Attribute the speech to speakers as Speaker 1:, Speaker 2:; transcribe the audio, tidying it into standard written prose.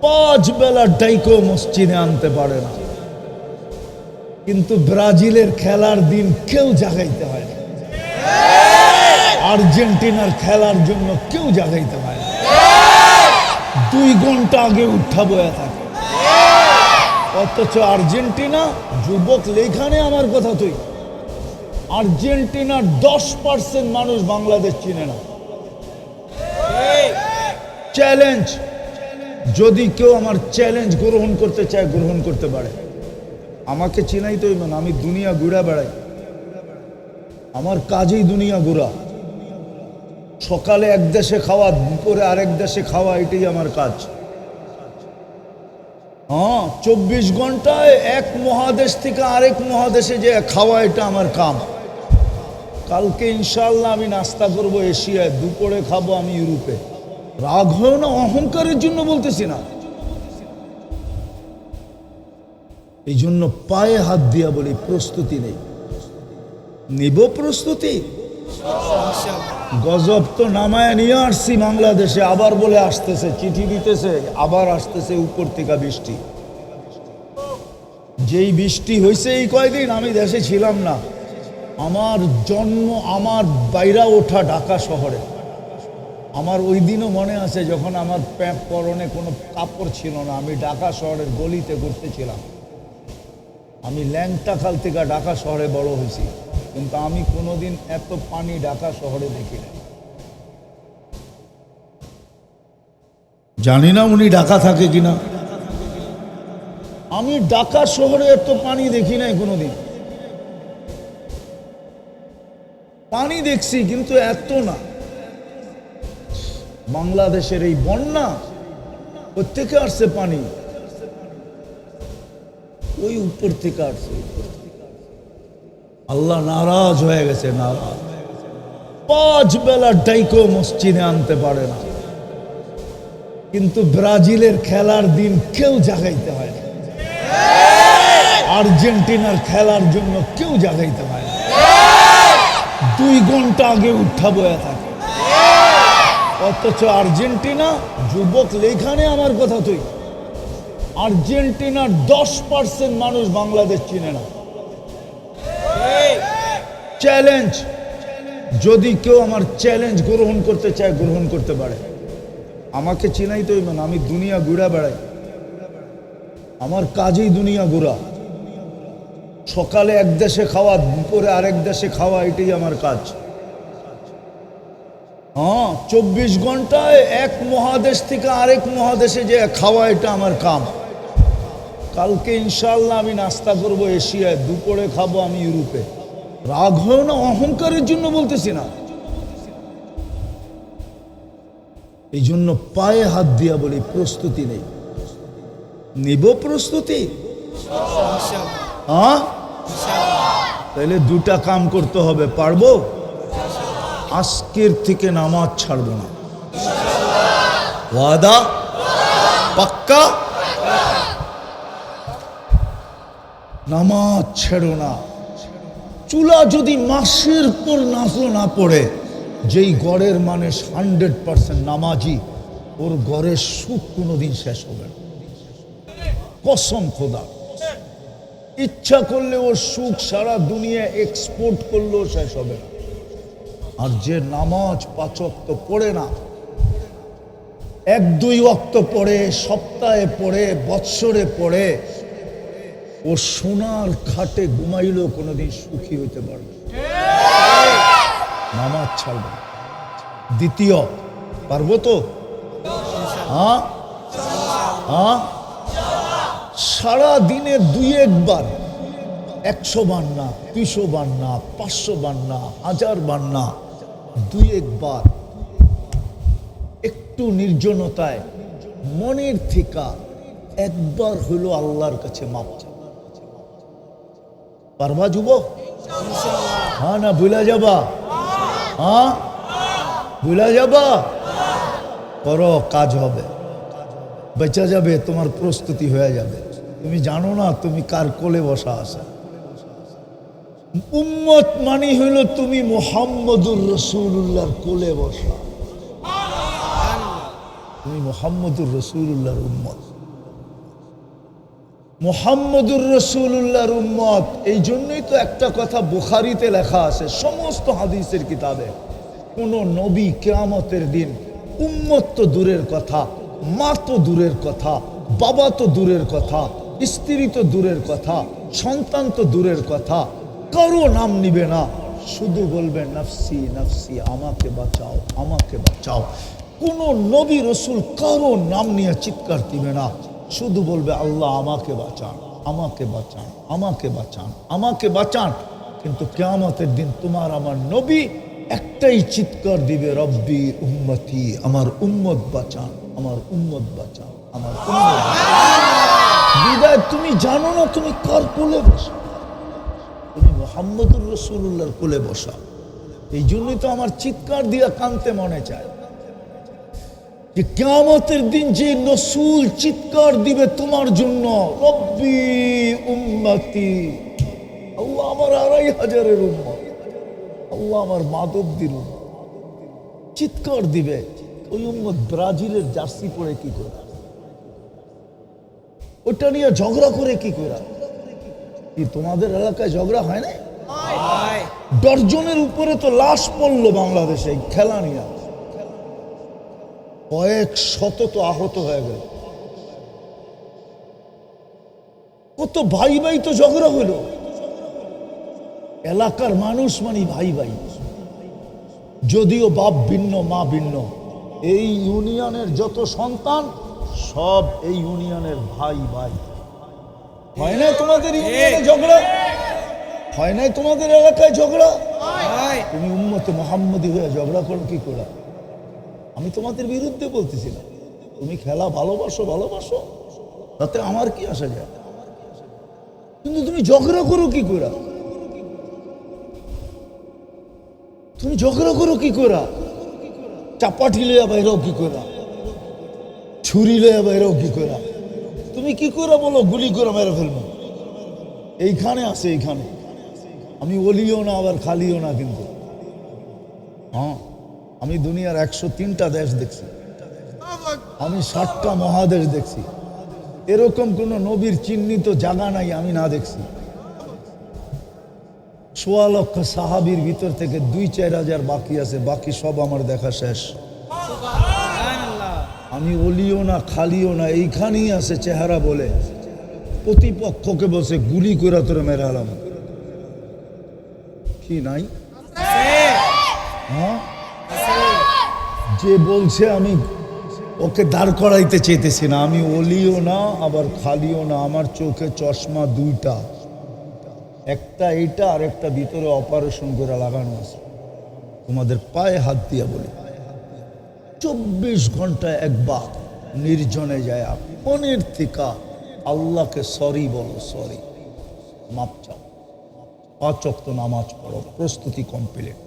Speaker 1: 5 বেলা ডাইকো মসজিদে আনতে পারে না, কিন্তু ব্রাজিলের খেলার দিন কেউ জাগাইতে হয় না, আর্জেন্টিনার খেলার জন্য কেউ জাগাইতে হয় না। 2 ঘন্টা আগে উঠা বয়া থাকে, অথচ আর্জেন্টিনা যুবক লেখানে আমার কথা, তুই আর্জেন্টিনার 10% মানুষ বাংলাদেশ চিনে না। চ্যালেঞ্জ, যদি কেউ আমার চ্যালেঞ্জ গ্রহণ করতে চায় গ্রহণ করতে পারে। আমাকে চিনাই তো মানে আমি দুনিয়া ঘুরা বেড়াই, আমার কাজেই দুনিয়া ঘুরা। সকালে এক দেশে খাওয়া, দুপুরে আরেক দেশে খাওয়া, এটাই আমার কাজ। হ্যাঁ, 24 ঘন্টায় এক মহাদেশ থেকে আরেক মহাদেশে যে খাওয়া, এটা আমার কাম। কালকে ইনশাআল্লাহ আমি নাস্তা করব এশিয়ায়, দুপুরে খাবো আমি ইউরোপে। রাগ হয় না, অহংকারের জন্য বলতেছি না। এই জন্য পায়ে হাত দিয়া বলি, প্রস্তুতি নেই, নিব প্রস্তুতি। গজব তো নামায় নিয়ে আসছি বাংলাদেশে, আবার বলে আসতেছে, চিঠি দিতেছে, আবার আসতেছে উপর থেকে বৃষ্টি। যেই বৃষ্টি হয়েছে এই কয়দিন আমি দেশে ছিলাম না, আমার জন্ম, আমার বাইরা ওঠা ঢাকা শহরে। আমার ওই দিনও মনে আছে যখন আমার প্যান্ট পরনে কোনো কাপড় ছিল না, আমি ঢাকা শহরের গলিতে ঘুরতেছিলাম। আমি ল্যাংটাখাল থেকে ঢাকা শহরে বড় হয়েছি, কিন্তু আমি কোনোদিন এত পানি ঢাকা শহরে দেখি না। জানি না উনি ঢাকা থাকে কিনা, আমি ঢাকা শহরে এত পানি দেখি নাই কোনোদিন। পানি দেখছি কিন্তু এত না। বাংলাদেশের এই বন্যা কোত্থেকে আসছে পানি? ওই উপর থেকে আসছে। আল্লাহ নারাজ হয়ে গেছে, নারাজ। 5 বেলা ডাইকো মসজিদে আনতে পারে না, কিন্তু ব্রাজিলের খেলার দিন কেউ জাগাইতে হয় না, আর্জেন্টিনার খেলার জন্য কেউ জাগাইতে হয় না। 2 ঘন্টা আগে উঠা বয়া থাকে, অথচ আর্জেন্টিনা যুবক লেখানে আমার কথা, তুই আর্জেন্টিনার 10% মানুষ বাংলাদেশ চিনে না। চ্যালেঞ্জ, যদি কেউ আমার চ্যালেঞ্জ গ্রহণ করতে চায় গ্রহণ করতে পারে। আমাকে চিনাই তো মানে আমি দুনিয়া ঘুরা বেড়াই, আমার কাজেই দুনিয়া ঘুরা। সকালে এক দেশে খাওয়া, দুপুরে আরেক দেশে খাওয়া, এটাই আমার কাজ। হ্যাঁ, 24 ঘন্টায় এক মহাদেশ থেকে আরেক মহাদেশে যে খাওয়া, এটা আমার কাম। কালকে ইনশাআল্লাহ আমি নাস্তা করব এশিয়ায়, দুপুরে খাবো আমি ইউরোপে। রাগ হয় না, অহংকারের জন্য বলতেছি না। এই জন্য পায়ে হাত দিয়া বলি, প্রস্তুতি নেই, নিব প্রস্তুতি। হ্যাঁ, তাহলে 2টা কাম করতে হবে, পারবো? আজকের থেকে নামাজ ছাড়বো না, ওয়াদা পাক্কা। নামাজ ছেড়ো না। চুলা যদি মাসের পর নাচো না পড়ে, যেই গড়ের মানুষ 100% নামাজি, ওর গড়ের সুখ কোনোদিন শেষ হবে না, কসম খোদা। ইচ্ছা করলে ওর সুখ সারা দুনিয়া এক্সপোর্ট করলেও শেষ হবে না। আর যে নামাজ 5 ওয়াক্ত পড়ে না, 1-2 ওয়াক্ত পড়ে, সপ্তাহে পড়ে, বৎসরে পড়ে, ও সোনার খাটে ঘুমাইলেও কোনোদিন সুখী হইতে পারবে। নামাজ ছাড়বে। দ্বিতীয়, পারবো তো? হ্যাঁ হ্যাঁ, সারা দিনে 2-1 বার, 100 বার না, 200 বার না, 500 বার না, 1000 বার না, 2-1 বার একটু নির্জনতায় মনের থেকে একবার হলো আল্লাহর কাছে মাপ চাও। পারবা যুবক? হ্যাঁ না ভুলা যাবা? হ্যাঁ ভুলা যাবা? করো, কাজ হবে, বেঁচে যাবে, তোমার প্রস্তুতি হয়ে যাবে। তুমি জানো না তুমি কার কোলে বসা আছে। উম্মত মানি হইল তুমি মুহাম্মদুর রাসূলুল্লাহর কোলে বসা। তুমি মুহাম্মদুর রাসূলুল্লাহর উম্মত, মুহাম্মদুর রাসূলুল্লাহর উম্মত। এই জন্যই তো একটা কথা বুখারীতে লেখা আছে, সমস্ত হাদিসের কিতাবে, কোন নবী কিয়ামতের দিন উম্মত তো দূরের কথা, মা তো দূরের কথা, বাবা তো দূরের কথা, স্ত্রী তো দূরের কথা, সন্তান তো দূরের কথা, কারো নাম নিবে না, শুধু বলবে নফসি নফসি, আমাকে বাঁচাও আমাকে বাঁচাও। কোন নবী রসুল কারো নাম নিয়ে চিৎকার দিবে না, শুধু বলবে আল্লাহ আমাকে বাঁচান আমাকে বাঁচান আমাকে বাঁচান আমাকে বাঁচান। কিন্তু কিয়ামতের দিন তোমার আমার নবী একটাই চিৎকার দিবে, রব্বি উম্মতি, আমার উম্মত বাঁচান আমার উম্মত বাঁচান আমার উম্মত বাঁচান। বিদায় তুমি জানো না তুমি কার কোলে বসা, তুমি মুহাম্মদুর রাসূলুল্লাহর কোলে বসা। এই জন্যই তো আমার চিৎকার দিয়া কানতে মনে চায় যে কিয়ামতের দিন যে রাসূল চিৎকার দিবে তোমার জন্য, রব্বি উম্মতি, আল্লাহ আমার ২৫০০-এর উম্মত, আল্লাহ আমার মাধবদীর উম্মত, চিৎকার দিবে। ওই উম্মত ব্রাজিলের জার্সি পরে কি করে, ওটা নিয়ে ঝগড়া করে কি করে? কি তোমাদের এলাকায় ঝগড়া হয় না? ডজনের উপরে তো লাশ পড়লো বাংলাদেশে খেলা নিয়ে, কয়েক শত তো আহত হয়ে গেল। কত ভাই ভাই তো ঝগড়া হইল, এলাকার মানুষ মানে ভাই ভাই, যদিও বাপ ভিন্ন মা ভিন্ন। এই ইউনিয়নের যত সন্তান সব এই ইউনিয়নের ভাই ভাই। হয় না তোমাদের ইউনিয়নে ঝগড়া? হয় নাই তোমাদের এলাকায় ঝগড়া? তুমি উম্মতে মুহাম্মদী হয়ে ঝগড়া করো কি করে? আমি তোমাদের বিরুদ্ধে বলতেছিলাম, তুমি খেলা ভালোবাসো ভালোবাসো, তাতে আমার কি আসা যায়, কিন্তু তুমি ঝগড়া করো কি করে? তুমি ঝগড়া করো কি করে? চাপাটি লইয়া বাইরেও কি করে, ছুরি লইয়া বাইরেও কি করে? তুমি কি করে বলো গুলি করে মেরে ফেলবো? এইখানে আছে, এইখানে আমি ওলিও না আবার খালিও না, কিন্তু হ্যাঁ আমি দুনিয়ার ১০৩টা দেশ দেখছি, আমি ৬০টা মহাদেশ দেখছি, এরকম কোন নবীর চিহ্নিত জায়গা নাই আমি না দেখছি। ১৬ লক্ষ সাহাবীর ভিতর থেকে ২-৪ হাজার বাকি আছে, বাকি সব আমার দেখা শেষ। আমি ওলিও না খালিও না, এইখানেই আছে চেহারা বলে প্রতিপক্ষকে বসে গুলি করে তোরে মেরে আলাম, কি নাই? হ্যাঁ, যে বলছে আমি ওকে দাঁড় করাইতে চেয়েছি না, আমি ওলিও না আবার খালিও না, আমার চোখে চশমা দুইটা, একটা এইটা আর একটা ভিতরে অপারেশন করে লাগানো আছে। তোমাদের পায়ে হাত দিয়া বলি, ২৪ ঘন্টায় একবার নির্জনে যায় মনের থেকে আল্লাহকে সরি বলো, সরি, মাপ চাও, ৫ ওয়াক্ত নামাজ পড়ো, প্রস্তুতি কমপ্লিট।